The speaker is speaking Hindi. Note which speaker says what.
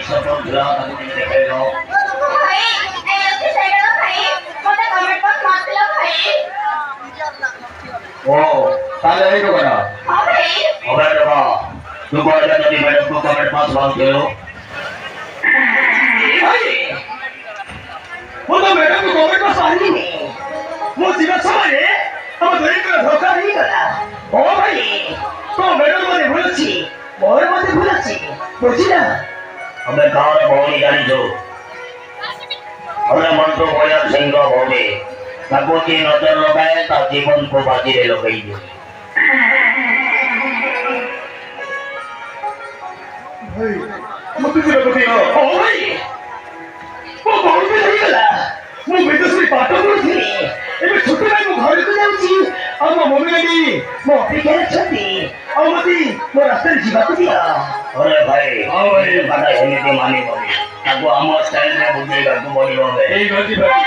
Speaker 1: सपोर्ट दिला ताकि तुम्हें देखेगा
Speaker 2: भाई ऐसे साइड लो भाई मुझे कमेंट पर मत लो भाई
Speaker 1: ओ ताले है तो करा
Speaker 2: हाँ भाई
Speaker 1: अबे देखा तू को आजा नदी मैडम को कमेंट पास मांग दे लो भाई वो तो मैडम को कमेंट पास आनी नहीं वो सीधा समाने हम धोनी को धोखा नहीं करा ओ भाई तो मैडम मते भूलছি मोर मते भूलছি বুঝিনা हमें गांव में भौनी जानी जो हमें मंत्र भोजन सिंह भौनी ताको की नजर लगाए ता जीवन को बाजी ले लो गई जो भाई मत जी लगती हो ओ भाई वो बहुत भी नहीं गला ମୁଁ ବିଦେଶରେ ପାଠ ପଢୁଥିଲି ଏବେ ଛୁଟି ପାଇଁ ମୁଁ ଘରକୁ ଯାଉଛି ଆଉ ମୋ ମମି ଡାଡି ମୋ ଅପେକ୍ଷାରେ ଅଛନ୍ତି ଆଉ ମତେ ମୋ ରାସ୍ତାରେ ଯିବାକୁ ଦିଅ ଅରେ ଭାଇ ହଁ ଭାଇ କଥା ଏମିତି ମାନିବନି ତାକୁ ଆମ ଷ୍ଟାଇଲରେ ବୁଝେଇବାକୁ ପଡିବ ଏଇ ଗତି ଭାଇ